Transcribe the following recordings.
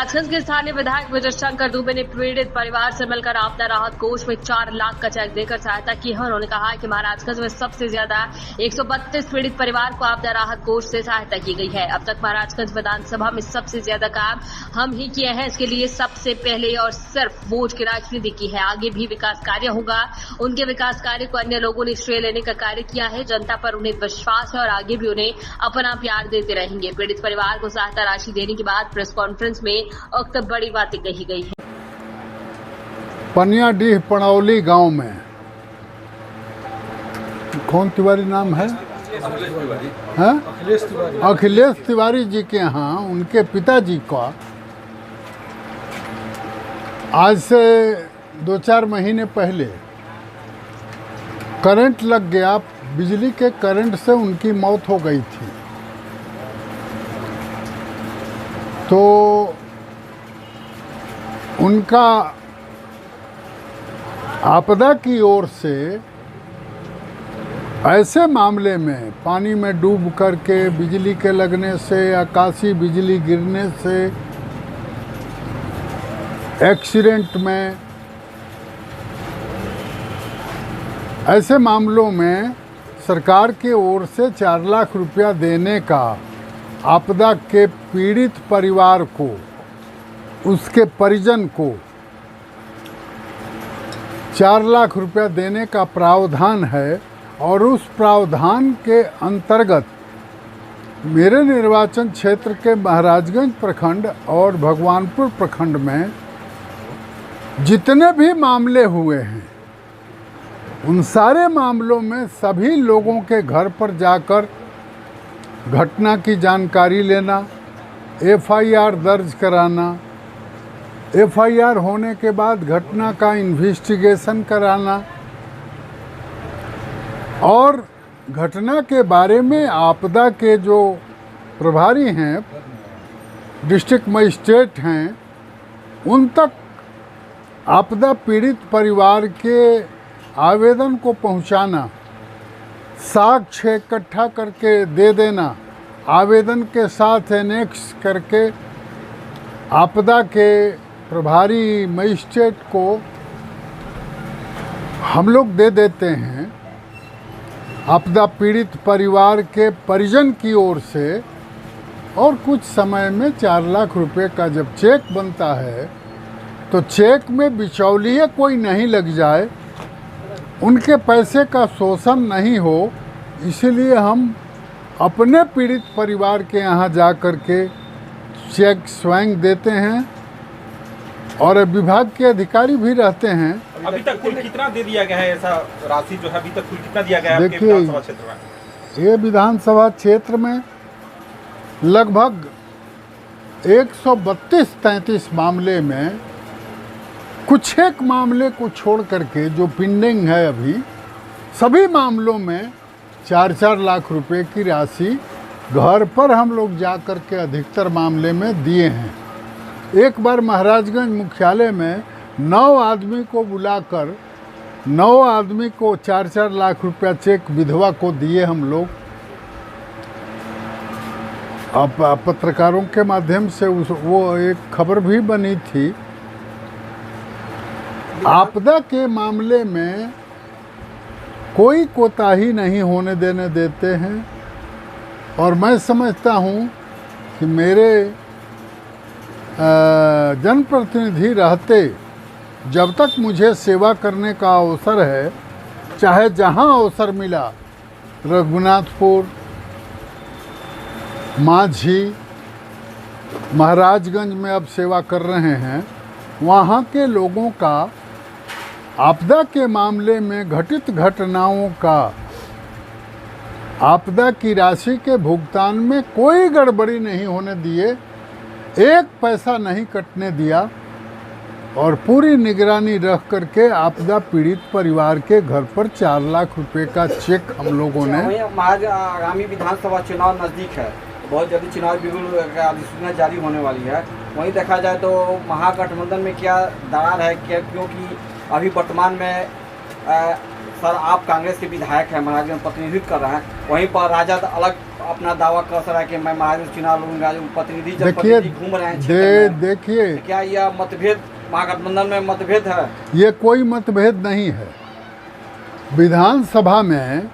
महाराजगंज के स्थानीय विधायक विजय शंकर दुबे ने पीड़ित परिवार से मिलकर आपदा राहत कोष में 4 लाख का चेक देकर सहायता की है। उन्होंने कहा कि महाराजगंज में सबसे ज्यादा 132 पीड़ित परिवार को आपदा राहत कोष से सहायता की गई है। अब तक महाराजगंज विधानसभा में सबसे ज्यादा काम हम ही किए हैं। इसके लिए सबसे पहले और सिर्फ वोट की राजनीति की है। आगे भी विकास कार्य होगा। उनके विकास कार्य को अन्य लोगों ने श्रेय लेने का कार्य किया है। जनता पर उन्हें विश्वास है और आगे भी उन्हें अपना प्यार देते रहेंगे। पीड़ित परिवार को सहायता राशि देने के बाद प्रेस कॉन्फ्रेंस में उक्त बड़ी बातें कही गई है। पनियाडीह पणौली गांव में कौन तिवारी नाम है? अखिलेश तिवारी जी के यहाँ उनके पिताजी का आज से 2-4 महीने पहले करंट लग गया। बिजली के करंट से उनकी मौत हो गई थी। तो उनका आपदा की ओर से ऐसे मामले में पानी में डूब करके, बिजली के लगने से, आकाशीय बिजली गिरने से, एक्सीडेंट में, ऐसे मामलों में सरकार की ओर से 4 लाख रुपया देने का आपदा के पीड़ित परिवार को, उसके परिजन को 4 लाख रुपया देने का प्रावधान है। और उस प्रावधान के अंतर्गत मेरे निर्वाचन क्षेत्र के महाराजगंज प्रखंड और भगवानपुर प्रखंड में जितने भी मामले हुए हैं, उन सारे मामलों में सभी लोगों के घर पर जाकर घटना की जानकारी लेना, एफआईआर दर्ज कराना, एफआईआर होने के बाद घटना का इन्वेस्टिगेशन कराना और घटना के बारे में आपदा के जो प्रभारी हैं, डिस्ट्रिक्ट मजिस्ट्रेट हैं, उन तक आपदा पीड़ित परिवार के आवेदन को पहुंचाना, साक्ष्य इकट्ठा करके दे देना, आवेदन के साथ एनेक्स करके आपदा के प्रभारी मजिस्ट्रेट को हम लोग दे देते हैं। आपदा पीड़ित परिवार के परिजन की ओर से और कुछ समय में 4 लाख रुपए का जब चेक बनता है तो चेक में बिचौलिए कोई नहीं लग जाए, उनके पैसे का शोषण नहीं हो, इसलिए हम अपने पीड़ित परिवार के यहाँ जा कर के चेक स्वयं देते हैं। और विभाग के अधिकारी भी रहते हैं। अभी तक कुल कितना दे दिया गया है? ऐसा राशि जो है अभी तक कुल कितना दिया गया है आपके विधानसभा क्षेत्र में? ये विधानसभा क्षेत्र में लगभग 132-33 मामले में कुछ एक मामले को छोड़ करके जो पेंडिंग है, अभी सभी मामलों में 4-4 लाख रुपए की राशि घर पर हम लोग जा कर के अधिकतर मामले में दिए हैं। एक बार महाराजगंज मुख्यालय में 9 आदमी को बुलाकर 9 आदमी को 4-4 लाख रुपया चेक विधवा को दिए हम लोग। अब पत्रकारों के माध्यम से वो एक खबर भी बनी थी। आपदा के मामले में कोई कोताही नहीं होने देने देते हैं। और मैं समझता हूँ कि मेरे जनप्रतिनिधि रहते जब तक मुझे सेवा करने का अवसर है, चाहे जहाँ अवसर मिला, रघुनाथपुर, माझी, महाराजगंज में अब सेवा कर रहे हैं, वहाँ के लोगों का आपदा के मामले में घटित घटनाओं का आपदा की राशि के भुगतान में कोई गड़बड़ी नहीं होने दिए, एक पैसा नहीं कटने दिया और पूरी निगरानी रख करके आपदा पीड़ित परिवार के घर पर 4 लाख रुपए का चेक हम लोगों ने। आगामी विधानसभा चुनाव नज़दीक है, बहुत जल्दी चुनाव बिल्कुल अधिसूचना जारी होने वाली है। वहीं देखा जाए तो महागठबंधन में क्या दरार है, क्योंकि अभी वर्तमान में सर आप कांग्रेस के विधायक हैं, महाराजगंज प्रतिनिधित्व कर रहे हैं, वहीं पर राजद अलग अपना दावा कर रहा है कि मैं महाराजगंज चुनाव लड़ूंगा, प्रतिनिधि घूम रहे हैं। देखिए क्या यह मतभेद महागठबंधन में मतभेद है? ये कोई मतभेद नहीं है। विधानसभा में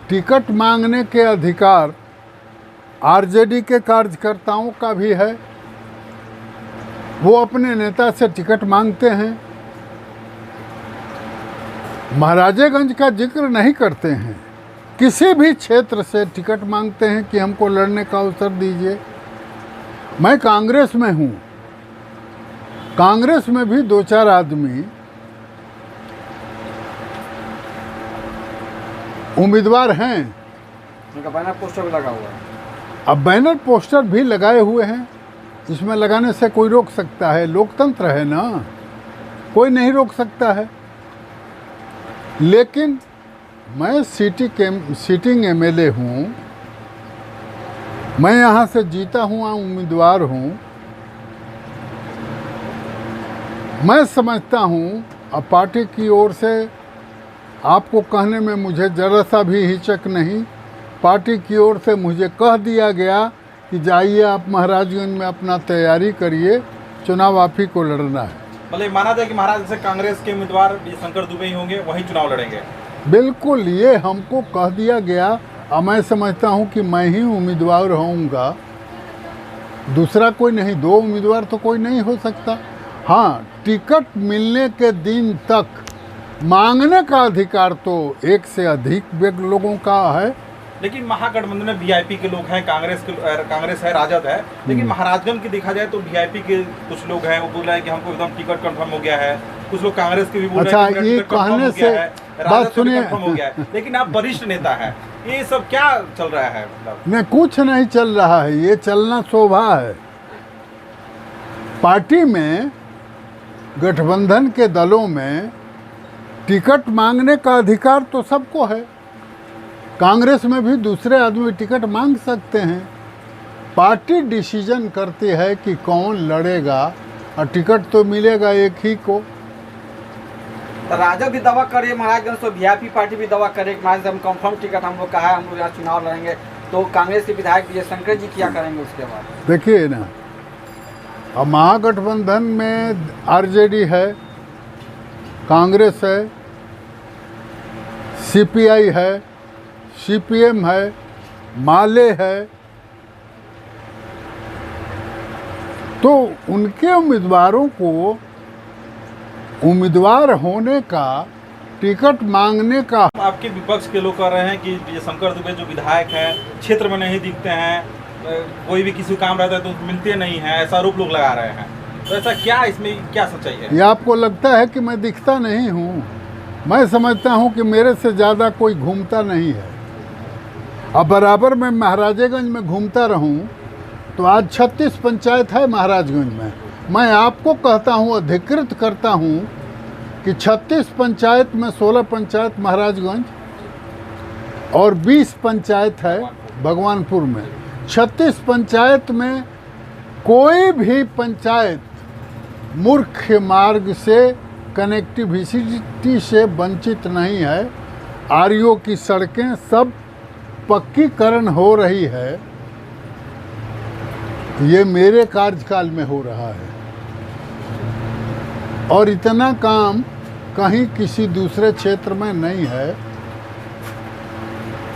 टिकट मांगने के अधिकार आरजेडी के कार्यकर्ताओं का भी है, वो अपने नेता से टिकट मांगते हैं, महाराजेगंज का जिक्र नहीं करते हैं, किसी भी क्षेत्र से टिकट मांगते हैं कि हमको लड़ने का अवसर दीजिए। मैं कांग्रेस में हूँ, कांग्रेस में भी 2-4 आदमी उम्मीदवार हैं, उनका बैनर पोस्टर भी लगा हुआ है। अब बैनर पोस्टर भी लगाए हुए हैं, इसमें लगाने से कोई रोक सकता है? लोकतंत्र है ना, कोई नहीं रोक सकता है। लेकिन मैं सीटिंग एमएलए हूँ, मैं यहाँ से जीता हुआ उम्मीदवार हूँ। मैं समझता हूँ, अब पार्टी की ओर से आपको कहने में मुझे ज़रा सा भी हिचक नहीं, पार्टी की ओर से मुझे कह दिया गया कि जाइए आप महाराजगंज में अपना तैयारी करिए, चुनाव आप ही को लड़ना है। मतलब माना जाए कि महाराज से कांग्रेस के उम्मीदवार शंकर दुबे ही होंगे, वही चुनाव लड़ेंगे? बिल्कुल, ये हमको कह दिया गया और मैं समझता हूँ कि मैं ही उम्मीदवार होऊंगा, दूसरा कोई नहीं। 2 उम्मीदवार तो कोई नहीं हो सकता। हाँ, टिकट मिलने के दिन तक मांगने का अधिकार तो 1 से अधिक लोगों का है। लेकिन महागठबंधन में वीआईपी के लोग हैं, कांग्रेस है, राजद है, लेकिन महाराजगंज की देखा जाए तो वीआईपी के कुछ लोग हैं, वो बोल रहे हैं कि हमको एकदम टिकट कंफर्म हो गया है। कुछ लोग कांग्रेस के भी बोल रहे हैं कि ये कहने से बात सुनिए, कंफर्म हो गया है। लेकिन आप वरिष्ठ नेता हैं, ये सब क्या चल रहा है? मतलब नहीं, कुछ नहीं चल रहा है, ये चलना शोभा है। पार्टी में, गठबंधन के दलों में टिकट मांगने का अधिकार तो सबको है। कांग्रेस में भी दूसरे आदमी टिकट मांग सकते हैं। पार्टी डिसीजन करती है कि कौन लड़ेगा और टिकट तो मिलेगा एक ही को। तो राजद भी दावा करे, महाराजगंज तो वीआईपी पार्टी भी दावा करे कि महाराज हम कंफर्म टिकट हम लोग का है, हम लोग यहाँ चुनाव लड़ेंगे। तो कांग्रेस के विधायक विजय शंकर जी क्या करेंगे उसके बाद? देखिए ना, अब महागठबंधन में आरजेडी है, कांग्रेस है, सीपीआई है, सीपीएम है, माले है, तो उनके उम्मीदवारों को उम्मीदवार होने का, टिकट मांगने का। आपके विपक्ष के लोग कह रहे हैं कि विजय शंकर दुबे जो विधायक हैं क्षेत्र में नहीं दिखते हैं, कोई भी किसी काम रहता है तो मिलते नहीं हैं, ऐसा आरोप लोग लगा रहे हैं। तो ऐसा क्या, इसमें क्या सच्चाई है? ये आपको लगता है कि मैं दिखता नहीं हूँ? मैं समझता हूँ कि मेरे से ज़्यादा कोई घूमता नहीं है। अब बराबर मैं महाराजेगंज में घूमता रहूं तो आज 36 पंचायत है महाराजगंज में। मैं आपको कहता हूं, अधिकृत करता हूं कि 36 पंचायत में 16 पंचायत महाराजगंज और 20 पंचायत है भगवानपुर में। 36 पंचायत में कोई भी पंचायत मुख्य मार्ग से, कनेक्टिविटी से वंचित नहीं है। आरओ की सड़कें सब पक्कीकरण हो रही है। ये मेरे कार्यकाल में हो रहा है और इतना काम कहीं किसी दूसरे क्षेत्र में नहीं है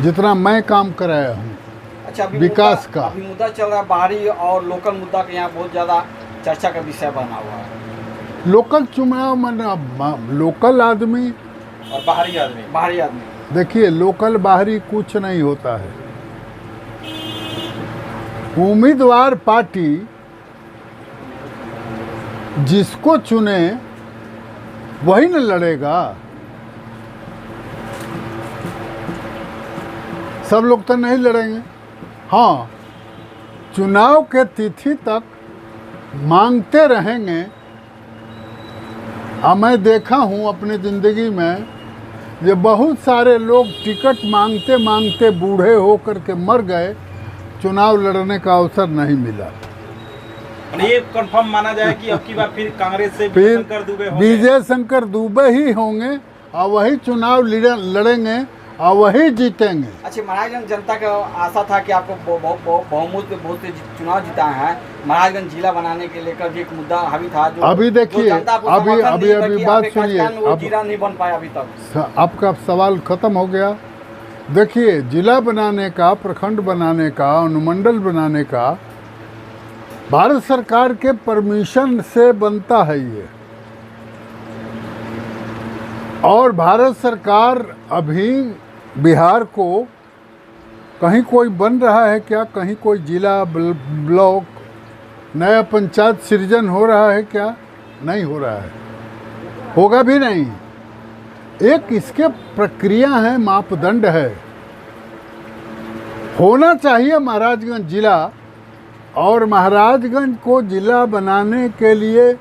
जितना मैं काम कराया हूँ। अच्छा, अभी विकास का अभी मुद्दा चल रहा है, बाहरी और लोकल मुद्दा का यहाँ बहुत ज़्यादा चर्चा का विषय बना हुआ है। लोकल चुनाव में लोकल आदमी और बाहरी आदमी देखिए, लोकल बाहरी कुछ नहीं होता है। उम्मीदवार पार्टी जिसको चुने वही न लड़ेगा। सब लोग तो नहीं लड़ेंगे। हाँ, चुनाव के तिथि तक मांगते रहेंगे। मैं देखा हूँ अपनी ज़िंदगी में, ये बहुत सारे लोग टिकट मांगते मांगते बूढ़े होकर के मर गए, चुनाव लड़ने का अवसर नहीं मिला। ये कंफर्म माना जाए कि अब की बार फिर कांग्रेस से विजय शंकर दुबे ही होंगे और वही चुनाव लड़ेंगे और वही जीतेंगे। अच्छा, महाराजगंज जनता का आशा था कि आपको बहुमत से बहुत से चुनाव जिता है। महाराजगंज जिला बनाने के लेकर भी एक मुद्दा हावी था, जो अभी देखिए, अभी बात सुनिए, वो जिला नहीं बन पाया अभी तक। आपका सवाल खत्म हो गया। देखिए, जिला बनाने का, प्रखंड बनाने का, अनुमंडल बनाने का भारत सरकार के परमिशन से बनता है ये, और भारत सरकार अभी बिहार को कहीं कोई बन रहा है क्या, कहीं कोई जिला ब्लॉक नया पंचायत सृजन हो रहा है क्या? नहीं हो रहा है, होगा भी नहीं। एक इसके प्रक्रिया है, मापदंड है। होना चाहिए महाराजगंज जिला, और महाराजगंज को जिला बनाने के लिए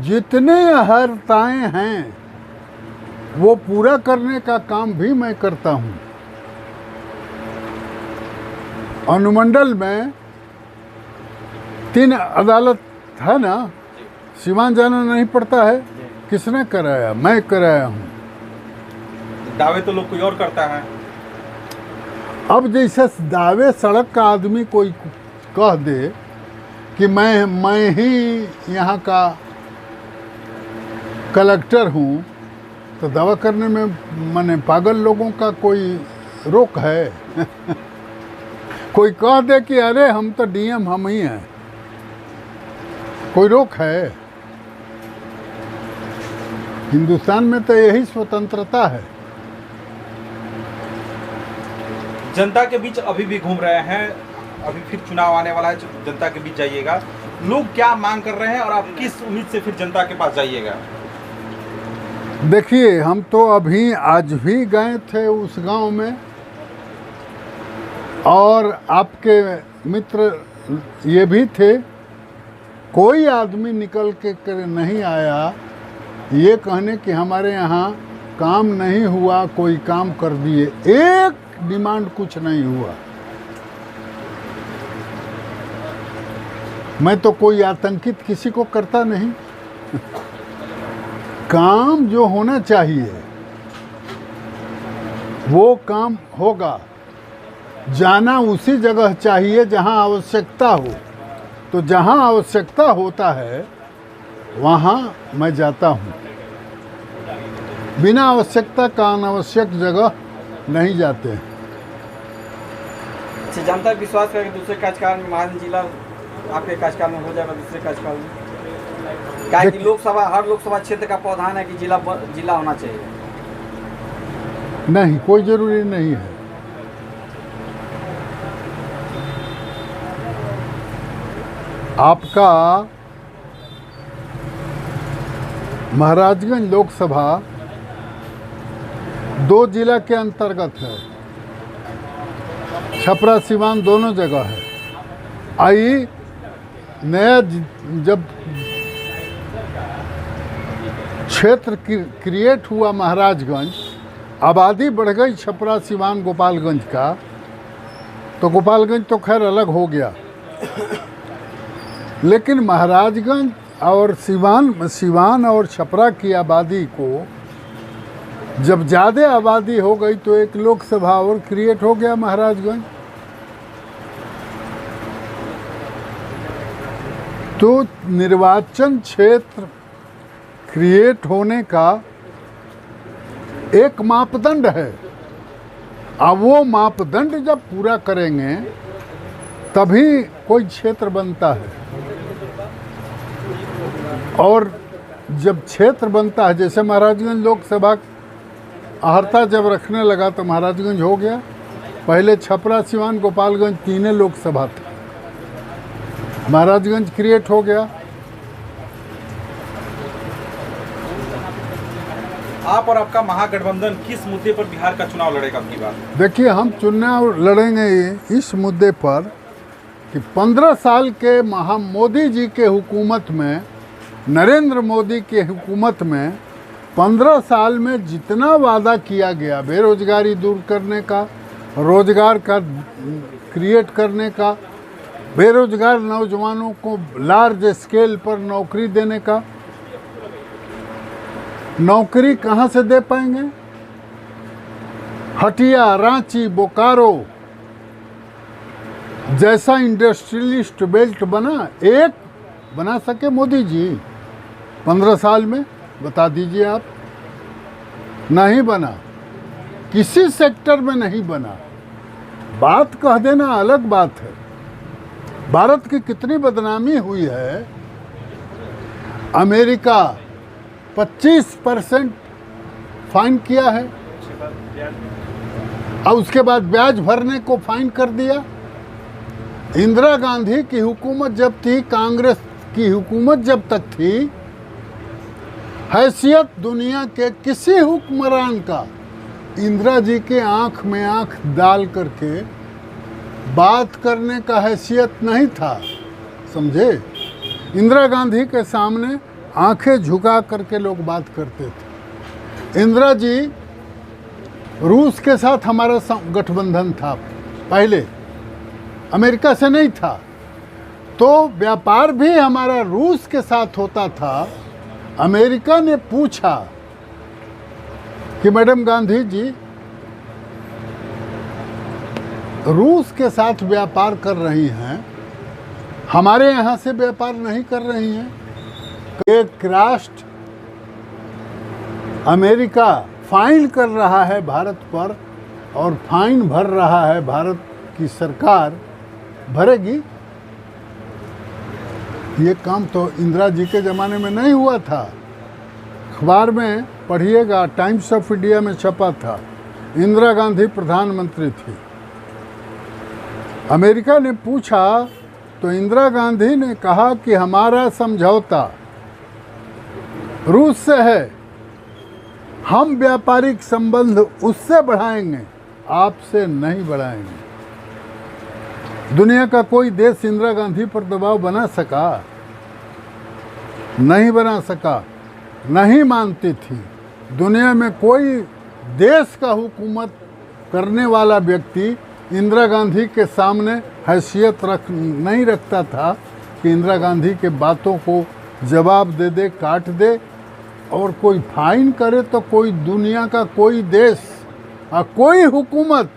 जितने अहर्ताएं हैं वो पूरा करने का काम भी मैं करता हूं। अनुमंडल में 3 अदालत है ना, सीमान जाना नहीं पड़ता है। किसने कराया? मैं कराया हूं। दावे तो लोग कोई और करता है। अब जैसे दावे सड़क का आदमी कोई कह दे कि मैं ही यहाँ का कलेक्टर हूँ, तो दावा करने में माने पागल लोगों का कोई रोक है? कोई कह दे कि अरे हम तो डीएम हम ही हैं, कोई रोक है? हिंदुस्तान में तो यही स्वतंत्रता है। जनता के बीच अभी भी घूम रहे हैं, अभी फिर चुनाव आने वाला है, जनता के बीच जाइएगा। लोग क्या मांग कर रहे हैं और आप किस उम्मीद से फिर जनता के पास जाइएगा? देखिए, हम तो अभी आज भी गए थे उस गांव में, और आपके मित्र ये भी थे। कोई आदमी निकल के नहीं आया ये कहने कि हमारे यहाँ काम नहीं हुआ, कोई काम कर दिए। एक डिमांड कुछ नहीं हुआ। मैं तो कोई आतंकित किसी को करता नहीं। काम जो होना चाहिए वो काम होगा। जाना उसी जगह चाहिए जहां आवश्यकता हो, तो जहां आवश्यकता होता है वहां मैं जाता हूं। बिना आवश्यकता का अनावश्यक जगह नहीं जाते हैं। अच्छा, जनता विश्वास करके दूसरे कार्यकाल में महाराजगंज जिला आपके कार्यकाल में हो जाएगा? दूसरे कार्यकाल में क्या कि लोकसभा, हर लोकसभा क्षेत्र का प्रावधान है कि जिला होना चाहिए? नहीं, कोई जरूरी नहीं है। आपका महाराजगंज लोकसभा 2 जिला के अंतर्गत है। छपरा सिवान दोनों जगह है। आई नया जब क्षेत्र क्रिएट हुआ महाराजगंज, आबादी बढ़ गई छपरा सिवान गोपालगंज का, तो गोपालगंज तो खैर अलग हो गया, लेकिन महाराजगंज और सिवान और छपरा की आबादी को जब ज़्यादा आबादी हो गई तो एक लोकसभा और क्रिएट हो गया महाराजगंज। तो निर्वाचन क्षेत्र क्रिएट होने का एक मापदंड है। अब वो मापदंड जब पूरा करेंगे तभी कोई क्षेत्र बनता है। और जब क्षेत्र बनता है, जैसे महाराजगंज लोकसभा अहर्ता जब रखने लगा तो महाराजगंज हो गया। पहले छपरा सिवान गोपालगंज 3 लोकसभा था, महाराजगंज क्रिएट हो गया। आप और आपका महागठबंधन किस मुद्दे पर बिहार का चुनाव लड़ेगा आपकी बात? देखिए, हम चुनाव लड़ेंगे इस मुद्दे पर कि 15 साल के मोदी जी के हुकूमत में, नरेंद्र मोदी के हुकूमत में 15 साल में जितना वादा किया गया, बेरोजगारी दूर करने का, रोजगार का क्रिएट करने का, बेरोजगार नौजवानों को लार्ज स्केल पर नौकरी देने का, नौकरी कहाँ से दे पाएंगे? हटिया, रांची, बोकारो जैसा इंडस्ट्रियलिस्ट बेल्ट बना, एक बना सके मोदी जी 15 साल में? बता दीजिए आप। नहीं बना, किसी सेक्टर में नहीं बना। बात कह देना अलग बात है। भारत की कितनी बदनामी हुई है। अमेरिका 25% फाइन किया है और उसके बाद ब्याज भरने को फाइन कर दिया। इंदिरा गांधी की हुकूमत जब थी, कांग्रेस की हुकूमत जब तक थी, हैसियत दुनिया के किसी हुक्मरान का इंदिरा जी के आंख में आंख डाल करके बात करने का हैसियत नहीं था, समझे? इंदिरा गांधी के सामने आंखें झुका करके लोग बात करते थे। इंदिरा जी, रूस के साथ हमारा गठबंधन था पहले, अमेरिका से नहीं था, तो व्यापार भी हमारा रूस के साथ होता था। अमेरिका ने पूछा कि मैडम गांधी जी, रूस के साथ व्यापार कर रही हैं, हमारे यहाँ से व्यापार नहीं कर रही हैं। एक राष्ट्र अमेरिका फाइन कर रहा है भारत पर और फाइन भर रहा है, भारत की सरकार भरेगी। ये काम तो इंदिरा जी के ज़माने में नहीं हुआ था। अखबार में पढ़िएगा, टाइम्स ऑफ इंडिया में छपा था, इंदिरा गांधी प्रधानमंत्री थी। अमेरिका ने पूछा तो इंदिरा गांधी ने कहा कि हमारा समझौता रूस से है, हम व्यापारिक संबंध उससे बढ़ाएंगे, आपसे नहीं बढ़ाएंगे। दुनिया का कोई देश इंदिरा गांधी पर दबाव बना सका? नहीं बना सका, नहीं मानती थी। दुनिया में कोई देश का हुकूमत करने वाला व्यक्ति इंदिरा गांधी के सामने हैसियत नहीं रखता था कि इंदिरा गांधी के बातों को जवाब दे दे, काट दे। और कोई फाइन करे तो कोई दुनिया का कोई देश और कोई हुकूमत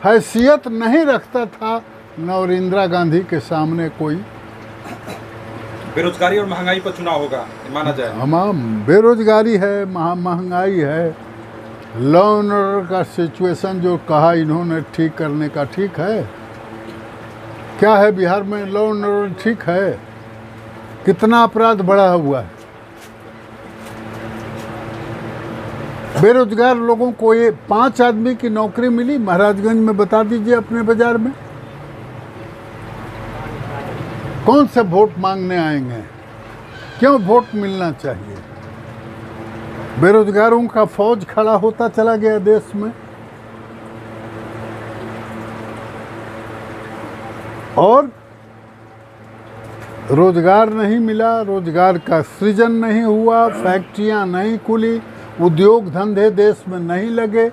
हैसियत नहीं रखता था, न और इंदिरा गांधी के सामने कोई। बेरोजगारी और महंगाई पर चुनाव होगा, माना जाए। हम बेरोजगारी है, महंगाई है, लॉ एंड ऑर्डर का सिचुएशन जो कहा इन्होंने ठीक करने का, ठीक है? क्या है बिहार में लॉ एंड ऑर्डर ठीक है? कितना अपराध बढ़ा हुआ है। बेरोजगार लोगों को ये 5 आदमी की नौकरी मिली महाराजगंज में, बता दीजिए अपने बाजार में। कौन से वोट मांगने आएंगे? क्यों वोट मिलना चाहिए? बेरोजगारों का फौज खड़ा होता चला गया देश में। और रोजगार नहीं मिला, रोजगार का सृजन नहीं हुआ, फैक्ट्रियां नहीं खुली, उद्योग धंधे देश में नहीं लगे,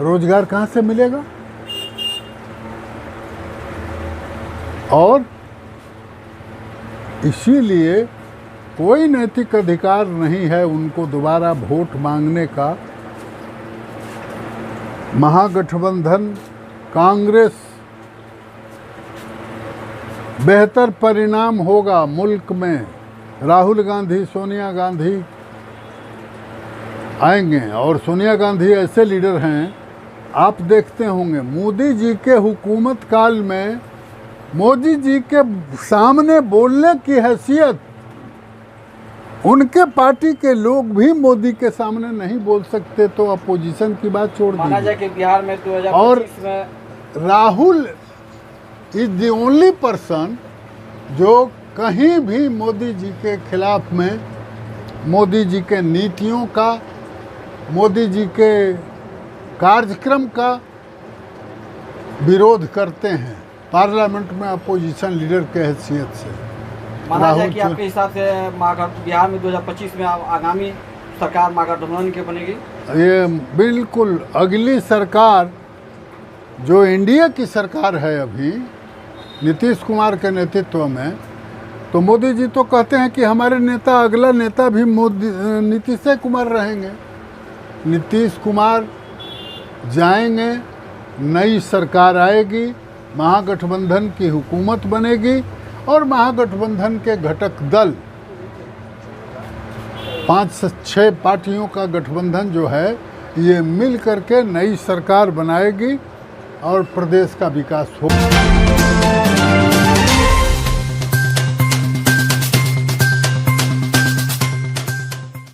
रोजगार कहाँ से मिलेगा? और इसीलिए कोई नैतिक अधिकार नहीं है उनको दोबारा वोट मांगने का। महागठबंधन कांग्रेस बेहतर परिणाम होगा मुल्क में। राहुल गांधी, सोनिया गांधी आएंगे और सोनिया गांधी ऐसे लीडर हैं, आप देखते होंगे मोदी जी के हुकूमत काल में मोदी जी के सामने बोलने की हैसियत उनके पार्टी के लोग भी मोदी के सामने नहीं बोल सकते, तो अपोजिशन की बात छोड़ दीजिए। माना जाए कि बिहार में 2025 और में Rahul is the only person जो कहीं भी मोदी जी के खिलाफ में, मोदी जी के नीतियों का, मोदी जी के कार्यक्रम का विरोध करते हैं पार्लियामेंट में अपोजिशन लीडर के हैसियत से। माना जाए कि आपके हिसाब से बिहार में 2025 में आगामी सरकार महागठबंधन की बनेगी? ये बिल्कुल अगली सरकार जो एनडीए की सरकार है अभी नीतीश कुमार के नेतृत्व में, तो मोदी जी तो कहते हैं कि हमारे नेता, अगला नेता भी नीतीश कुमार रहेंगे। नीतीश कुमार जाएंगे, नई सरकार आएगी, महागठबंधन की हुकूमत बनेगी और महागठबंधन के घटक दल 5 से 6 पार्टियों का गठबंधन जो है ये मिल करके नई सरकार बनाएगी और प्रदेश का विकास होगा।